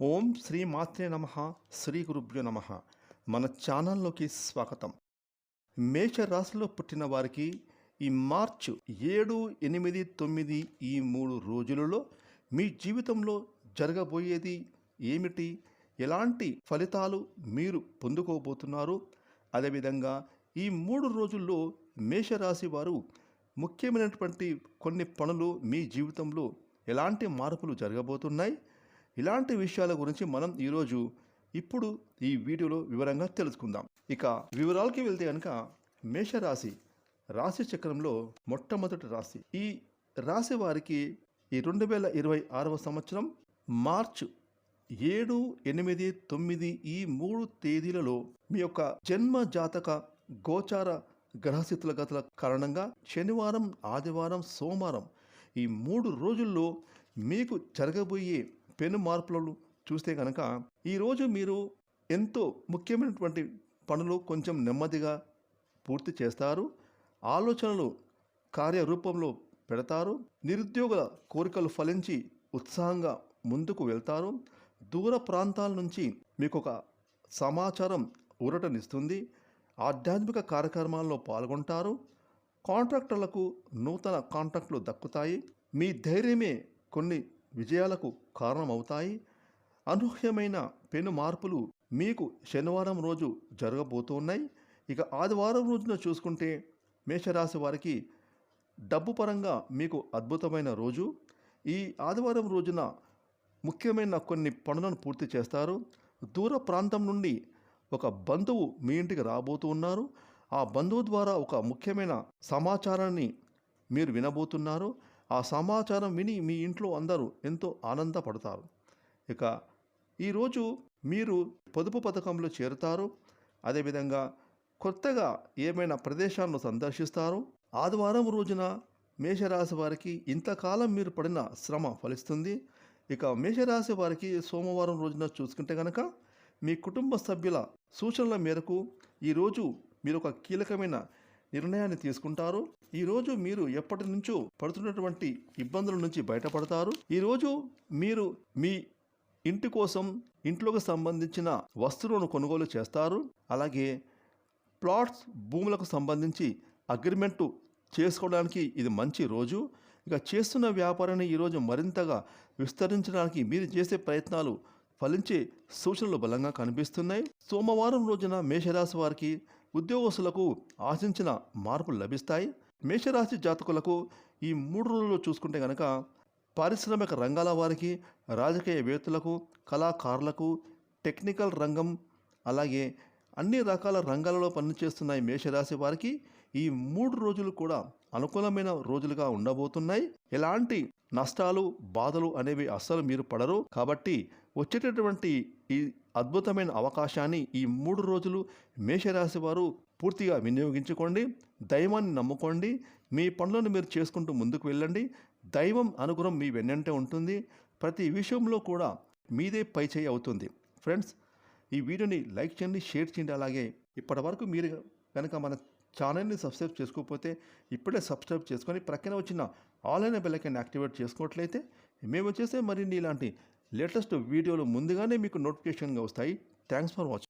ఓం శ్రీ మాత్రే నమః. శ్రీ గురుభ్యో నమః. మన ఛానల్లోకి స్వాగతం. మేషరాశిలో పుట్టిన వారికి ఈ మార్చి 7, 8, 9 ఈ 3 రోజులలో మీ జీవితంలో జరగబోయేది ఏమిటి, ఎలాంటి ఫలితాలు మీరు పొందుకోబోతున్నారు, అదేవిధంగా ఈ 3 రోజుల్లో మేషరాశి వారు ముఖ్యమైనటువంటి కొన్ని పనులు మీ జీవితంలో ఎలాంటి మార్పులు జరగబోతున్నాయి, ఇలాంటి విషయాల గురించి మనం ఈరోజు ఇప్పుడు ఈ వీడియోలో వివరంగా తెలుసుకుందాం. ఇక వివరాలకి వెళ్తే కనుక మేషరాశి రాశి చక్రంలో మొట్టమొదటి రాశి. ఈ రాశి వారికి ఈ 2026వ సంవత్సరం మార్చి 7, 8, 9 ఈ 3 తేదీలలో మీ యొక్క జన్మ జాతక గోచార గ్రహస్థితుల గతుల కారణంగా శనివారం, ఆదివారం, సోమవారం ఈ 3 రోజుల్లో మీకు జరగబోయే పెను మార్పులను చూస్తే కనుక ఈరోజు మీరు ఎంతో ముఖ్యమైనటువంటి పనులు కొంచెం నెమ్మదిగా పూర్తి చేస్తారు. ఆలోచనలు కార్యరూపంలో పెడతారు. నిరుద్యోగుల కోరికలు ఫలించి ఉత్సాహంగా ముందుకు వెళ్తారు. దూర ప్రాంతాల నుంచి మీకు ఒక సమాచారం ఊరటనిస్తుంది. ఆధ్యాత్మిక కార్యక్రమాల్లో పాల్గొంటారు. కాంట్రాక్టర్లకు నూతన కాంట్రాక్టులు దక్కుతాయి. మీ ధైర్యమే కొన్ని విజయాలకు కారణమవుతాయి. అనూహ్యమైన పెను మార్పులు మీకు శనివారం రోజు జరగబోతున్నాయి. ఇక ఆదివారం రోజున చూసుకుంటే మేషరాశి వారికి డబ్బు పరంగా మీకు అద్భుతమైన రోజు. ఈ ఆదివారం రోజున ముఖ్యమైన కొన్ని పనులను పూర్తి చేస్తారు. దూర ప్రాంతం నుండి ఒక బంధువు మీ ఇంటికి రాబోతున్నారు. ఆ బంధువు ద్వారా ఒక ముఖ్యమైన సమాచారాన్ని మీరు వినబోతున్నారు. ఆ సమాచారం విని మీ ఇంట్లో అందరూ ఎంతో ఆనందపడతారు. ఇక ఈరోజు మీరు పొదుపు పథకంలో చేరుతారు. అదేవిధంగా కొత్తగా ఏమైనా ప్రదేశాలను సందర్శిస్తారు. ఆదివారం రోజున మేషరాశి వారికి ఇంతకాలం మీరు పడిన శ్రమ ఫలిస్తుంది. ఇక మేషరాశి వారికి సోమవారం రోజున చూసుకుంటే కనుక మీ కుటుంబ సభ్యుల సూచనల మేరకు ఈరోజు మీరు ఒక కీలకమైన నిర్ణయాన్ని తీసుకుంటారు. ఈరోజు మీరు ఎప్పటి నుంచో పడుతున్నటువంటి ఇబ్బందుల నుంచి బయటపడతారు. ఈరోజు మీరు మీ ఇంటి కోసం ఇంట్లోకి సంబంధించిన వస్తువులను కొనుగోలు చేస్తారు. అలాగే ప్లాట్స్, భూములకు సంబంధించి అగ్రిమెంటు చేసుకోవడానికి ఇది మంచి రోజు. ఇక చేస్తున్న వ్యాపారాన్ని ఈరోజు మరింతగా విస్తరించడానికి మీరు చేసే ప్రయత్నాలు ఫలించే సూచనలు బలంగా కనిపిస్తున్నాయి. సోమవారం రోజున మేషరాశి వారికి ఉద్యోగస్తులకు ఆశించిన మార్పులు లభిస్తాయి. మేషరాశి జాతకులకు ఈ 3 రోజుల్లో చూసుకుంటే కనుక పారిశ్రామిక రంగాల వారికి, రాజకీయవేత్తలకు, కళాకారులకు, టెక్నికల్ రంగం, అలాగే అన్ని రకాల రంగాలలో పనిచేస్తున్న ఈ మేషరాశి వారికి ఈ 3 రోజులు కూడా అనుకూలమైన రోజులుగా ఉండబోతున్నాయి. ఎలాంటి నష్టాలు, బాధలు అనేవి అస్సలు మీరు పడరు. కాబట్టి వచ్చేటటువంటి ఈ అద్భుతమైన అవకాశాన్ని ఈ 3 రోజులు మేషరాశి వారు పూర్తిగా వినియోగించుకోండి. దైవాన్ని నమ్ముకోండి. మీ పనులను మీరు చేసుకుంటూ ముందుకు వెళ్ళండి. దైవం అనుగ్రహం మీ వెన్నంటే ఉంటుంది. ప్రతి విషయంలో కూడా మీదే పైచేయి అవుతుంది. ఫ్రెండ్స్, ఈ వీడియోని లైక్ చేయండి, షేర్ చేయండి. అలాగే ఇప్పటి వరకు మీరు కనుక మన ఛానల్ని సబ్స్క్రైబ్ చేసుకోకపోతే ఇప్పుడే సబ్స్క్రైబ్ చేసుకొని ప్రక్కన వచ్చిన ఆన్లైన్ బెల్ ఐకాన్ యాక్టివేట్ చేసుకున్నట్లయితే మేము చేసే మరిన్ని ఇలాంటి లేటెస్ట్ వీడియోలు ముందుగానే మీకు నోటిఫికేషన్గా వస్తాయి. Thanks for watching.